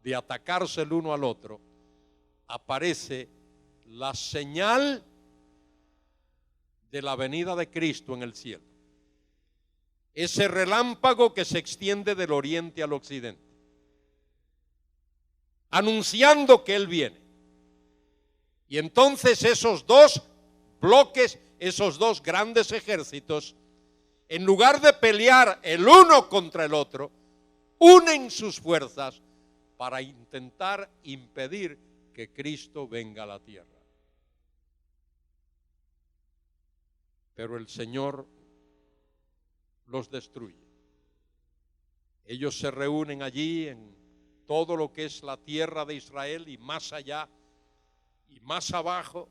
de atacarse el uno al otro, aparece la señal de la venida de Cristo en el cielo. Ese relámpago que se extiende del oriente al occidente, anunciando que Él viene. Y entonces esos dos bloques, esos dos grandes ejércitos, en lugar de pelear el uno contra el otro, unen sus fuerzas para intentar impedir que Cristo venga a la tierra. Pero el Señor los destruye. Ellos se reúnen allí en todo lo que es la tierra de Israel y más allá, y más abajo,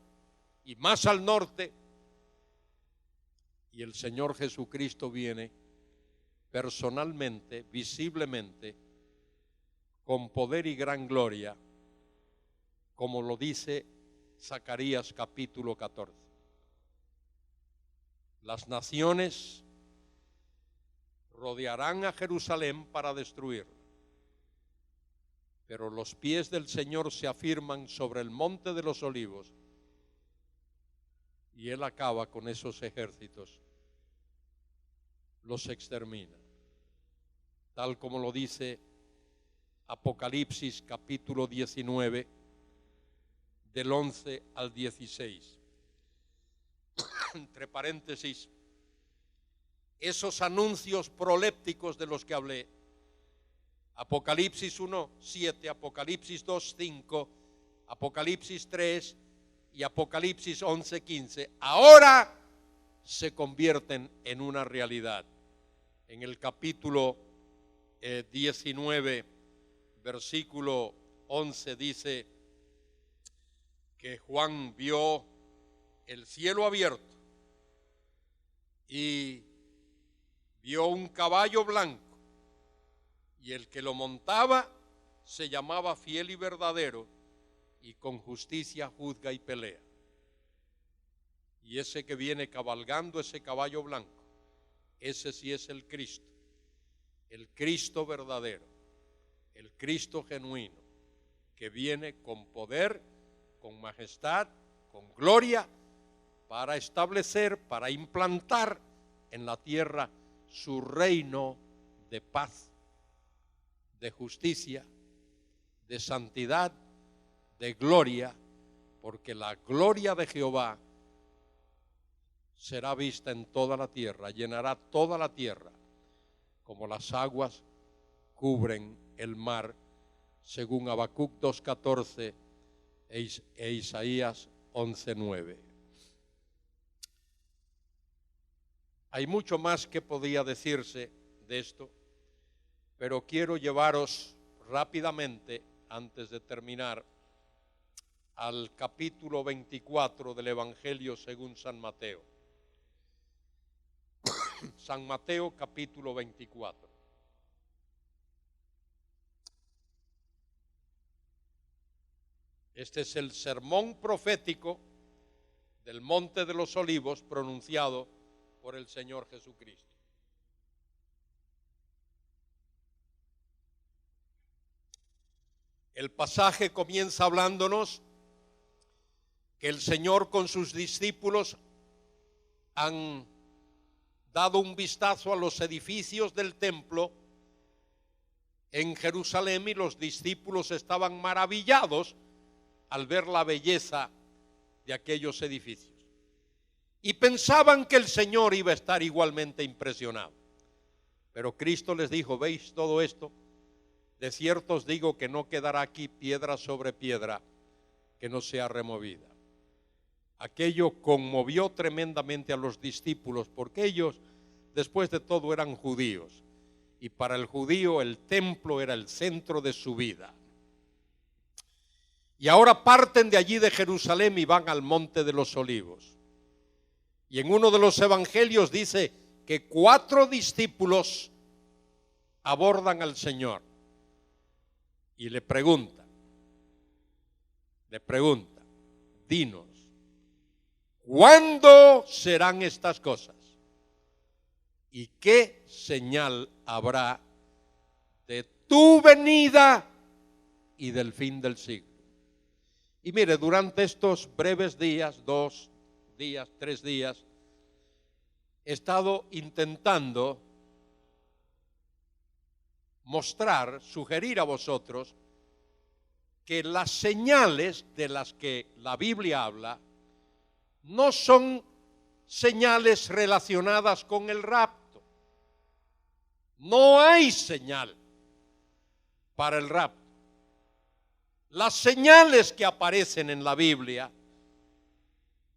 y más al norte. Y el Señor Jesucristo viene personalmente, visiblemente, con poder y gran gloria, como lo dice Zacarías capítulo 14. Las naciones rodearán a Jerusalén para destruirla, pero los pies del Señor se afirman sobre el monte de los olivos y Él acaba con esos ejércitos, los extermina, tal como lo dice Apocalipsis capítulo 19, del 11 al 16. Entre paréntesis, esos anuncios prolépticos de los que hablé, Apocalipsis 1, 7, Apocalipsis 2, 5, Apocalipsis 3 y Apocalipsis 11, 15, ahora se convierten en una realidad. En el capítulo 19, versículo 11 dice que Juan vio el cielo abierto y vio un caballo blanco, y el que lo montaba se llamaba Fiel y Verdadero, y con justicia juzga y pelea. Y ese que viene cabalgando ese caballo blanco, ese sí es el Cristo verdadero, el Cristo genuino, que viene con poder, con majestad, con gloria, para establecer, para implantar en la tierra su reino de paz, de justicia, de santidad, de gloria, porque la gloria de Jehová será vista en toda la tierra, llenará toda la tierra, como las aguas cubren el mar, según Habacuc 2:14 e Isaías 11:9. Hay mucho más que podía decirse de esto, pero quiero llevaros rápidamente, antes de terminar, al capítulo 24 del Evangelio según San Mateo. San Mateo capítulo 24. Este es el sermón profético del Monte de los Olivos pronunciado por el Señor Jesucristo. El pasaje comienza hablándonos que el Señor con sus discípulos han dado un vistazo a los edificios del templo en Jerusalén, y los discípulos estaban maravillados al ver la belleza de aquellos edificios. Y pensaban que el Señor iba a estar igualmente impresionado. Pero Cristo les dijo: ¿veis todo esto? De cierto os digo que no quedará aquí piedra sobre piedra que no sea removida. Aquello conmovió tremendamente a los discípulos, porque ellos, después de todo, eran judíos. Y para el judío el templo era el centro de su vida. Y ahora parten de allí de Jerusalén y van al Monte de los Olivos. Y en uno de los evangelios dice que 4 discípulos abordan al Señor y le preguntan, dinos, ¿cuándo serán estas cosas? ¿Y qué señal habrá de tu venida y del fin del siglo. Y mire, durante estos breves días, 2 días, 3 días, he estado intentando mostrar, sugerir a vosotros que las señales de las que la Biblia habla no son señales relacionadas con el rapto. No hay señal para el rapto. Las señales que aparecen en la Biblia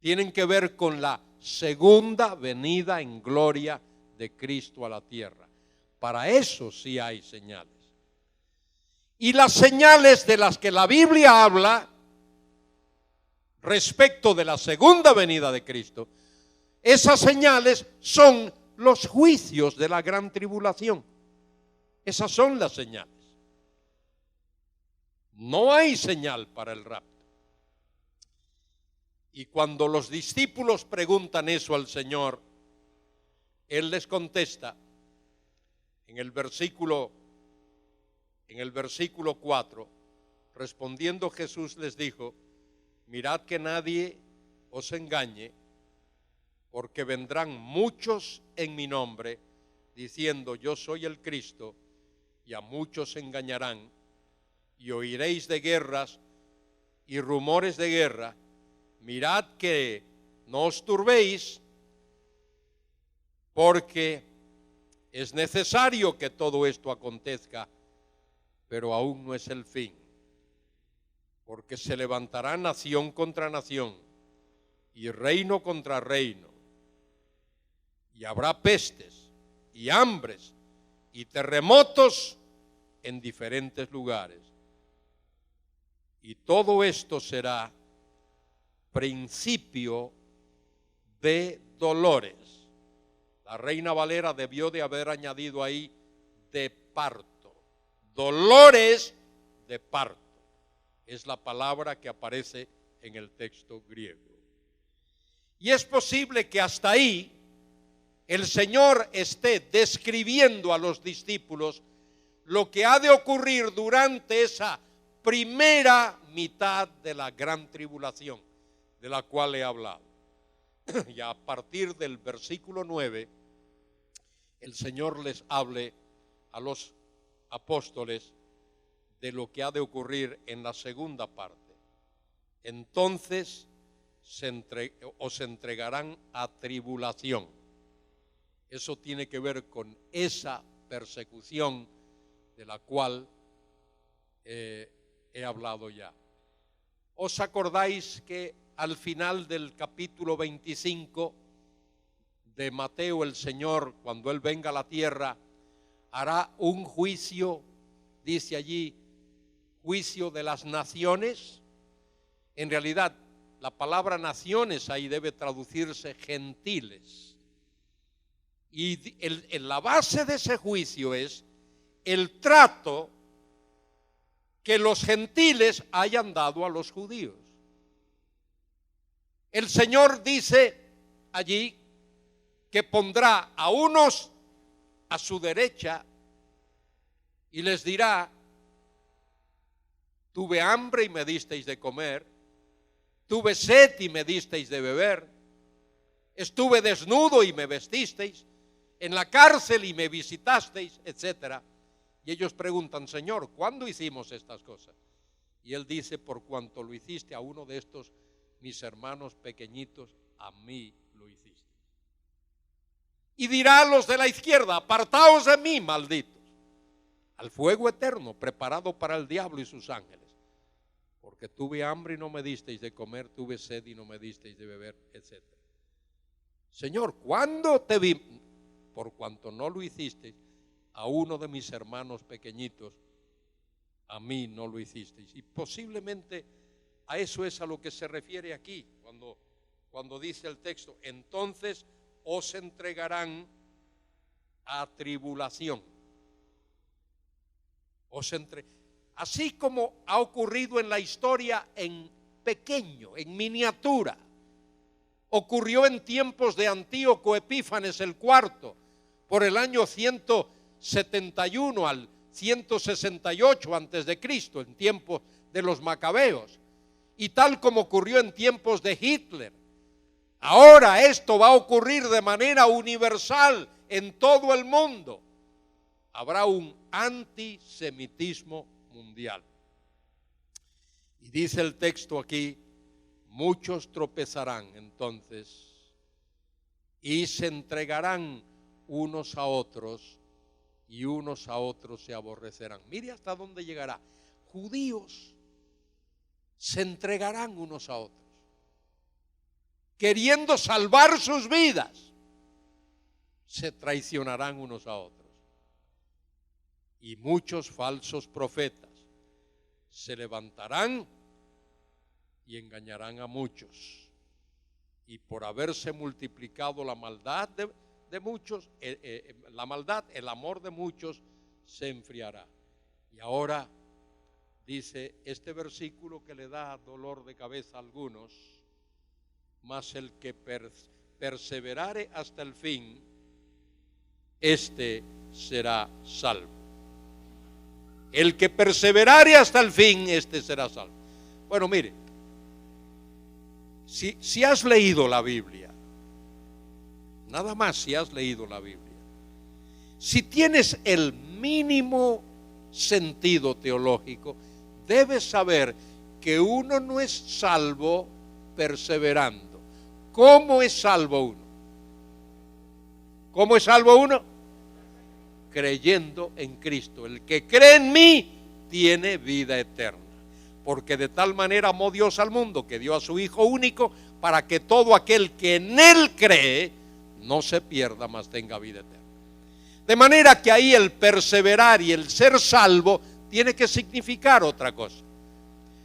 tienen que ver con la segunda venida en gloria de Cristo a la tierra. Para eso sí hay señales. Y las señales de las que la Biblia habla respecto de la segunda venida de Cristo, esas señales son los juicios de la gran tribulación. Esas son las señales. No hay señal para el rapto. Y cuando los discípulos preguntan eso al Señor, Él les contesta en el versículo 4, respondiendo Jesús les dijo: mirad que nadie os engañe, porque vendrán muchos en mi nombre, diciendo yo soy el Cristo, y a muchos engañarán, y oiréis de guerras y rumores de guerra. Mirad que no os turbéis, porque es necesario que todo esto acontezca, pero aún no es el fin, porque se levantará nación contra nación y reino contra reino, y habrá pestes y hambres y terremotos en diferentes lugares. Y todo esto será principio de dolores. La Reina Valera debió de haber añadido ahí de parto. Dolores de parto es la palabra que aparece en el texto griego. Y es posible que hasta ahí el Señor esté describiendo a los discípulos lo que ha de ocurrir durante esa primera mitad de la gran tribulación de la cual he hablado. Y a partir del versículo 9, el Señor les hable a los apóstoles de lo que ha de ocurrir en la segunda parte. Entonces os entregarán a tribulación. Eso tiene que ver con esa persecución de la cual he hablado ya. ¿Os acordáis que al final del capítulo 25 de Mateo, el Señor, cuando Él venga a la tierra, hará un juicio, dice allí, juicio de las naciones? En realidad, la palabra naciones ahí debe traducirse gentiles. Y la base de ese juicio es el trato que los gentiles hayan dado a los judíos. El Señor dice allí que pondrá a unos a su derecha y les dirá: tuve hambre y me disteis de comer, tuve sed y me disteis de beber, estuve desnudo y me vestisteis, en la cárcel y me visitasteis, etc. Y ellos preguntan: Señor, ¿cuándo hicimos estas cosas? Y Él dice: por cuanto lo hiciste a uno de estos mis hermanos pequeñitos, a mí lo hiciste. Y dirá a los de la izquierda: apartaos de mí, malditos, al fuego eterno preparado para el diablo y sus ángeles, porque tuve hambre y no me disteis de comer, tuve sed y no me disteis de beber, etc. Señor, ¿cuándo te vi? Por cuanto no lo hicisteis a uno de mis hermanos pequeñitos, a mí no lo hicisteis. Y posiblemente a eso es a lo que se refiere aquí, cuando dice el texto: entonces os entregarán a tribulación. Así como ha ocurrido en la historia en pequeño, en miniatura. Ocurrió en tiempos de Antíoco Epífanes el IV, por el año 171 al 168 antes de Cristo, en tiempos de los macabeos, y tal como ocurrió en tiempos de Hitler. Ahora esto va a ocurrir de manera universal en todo el mundo. Habrá un antisemitismo mundial. Y dice el texto aquí, muchos tropezarán entonces y se entregarán unos a otros y unos a otros se aborrecerán. Mire hasta dónde llegará. Judíos se entregarán unos a otros, queriendo salvar sus vidas, se traicionarán unos a otros. Y muchos falsos profetas se levantarán y engañarán a muchos. Y por haberse multiplicado la maldad de muchos, la maldad, el amor de muchos se enfriará. Y ahora dice este versículo que le da dolor de cabeza a algunos, mas el que perseverare hasta el fin, este será salvo. El que perseverare hasta el fin, este será salvo. Bueno, mire, si has leído la Biblia, nada más si has leído la Biblia, si tienes el mínimo sentido teológico, debes saber que uno no es salvo perseverando. ¿Cómo es salvo uno? ¿Cómo es salvo uno? Creyendo en Cristo. El que cree en mí tiene vida eterna. Porque de tal manera amó Dios al mundo que dio a su Hijo único para que todo aquel que en Él cree no se pierda, mas tenga vida eterna. De manera que ahí el perseverar y el ser salvo tiene que significar otra cosa.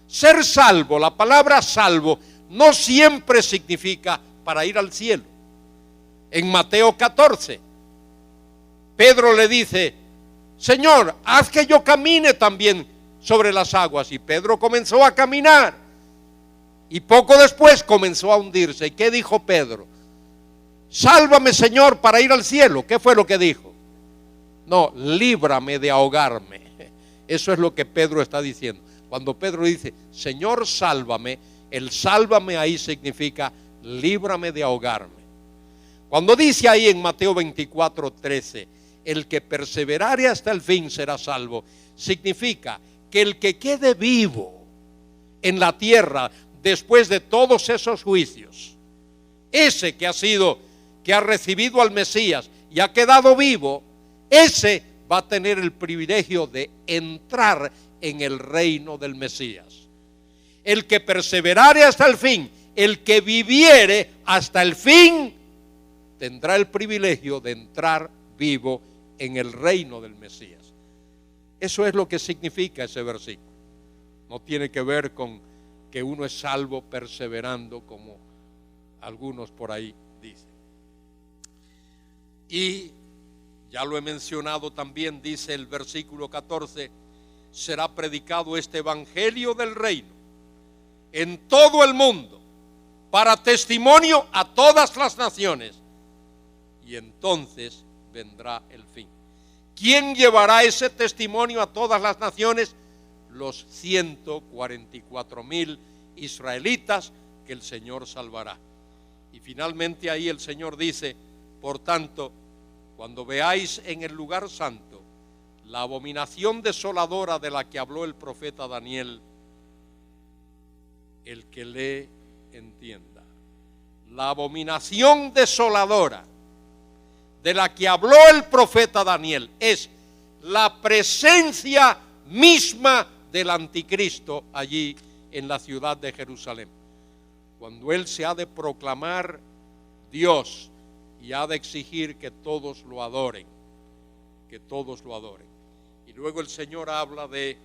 Ser salvo, la palabra salvo, no siempre significa para ir al cielo. En Mateo 14, Pedro le dice, Señor, haz que yo camine también sobre las aguas. Y Pedro comenzó a caminar y poco después comenzó a hundirse. ¿Y qué dijo Pedro? Sálvame, Señor, para ir al cielo. ¿Qué fue lo que dijo? No, líbrame de ahogarme. Eso es lo que Pedro está diciendo. Cuando Pedro dice, Señor, sálvame, el sálvame ahí significa líbrame de ahogarme. Cuando dice ahí en Mateo 24:13, el que perseverare hasta el fin será salvo, significa que el que quede vivo en la tierra después de todos esos juicios, ese que ha recibido al Mesías y ha quedado vivo, ese va a tener el privilegio de entrar en el reino del Mesías. El que perseverare hasta el fin, el que viviere hasta el fin, tendrá el privilegio de entrar vivo en el reino del Mesías. Eso es lo que significa ese versículo. No tiene que ver con que uno es salvo perseverando, como algunos por ahí dicen. Y ya lo he mencionado también, dice el versículo 14, será predicado este evangelio del reino en todo el mundo para testimonio a todas las naciones, y entonces vendrá el fin. ¿Quién llevará ese testimonio a todas las naciones? Los 144,000 israelitas que el Señor salvará. Y finalmente ahí el Señor dice, por tanto, cuando veáis en el lugar santo la abominación desoladora de la que habló el profeta Daniel, el que lee entienda. La abominación desoladora de la que habló el profeta Daniel es la presencia misma del anticristo allí en la ciudad de Jerusalén. Cuando él se ha de proclamar Dios y ha de exigir que todos lo adoren, que todos lo adoren. Y luego el Señor habla de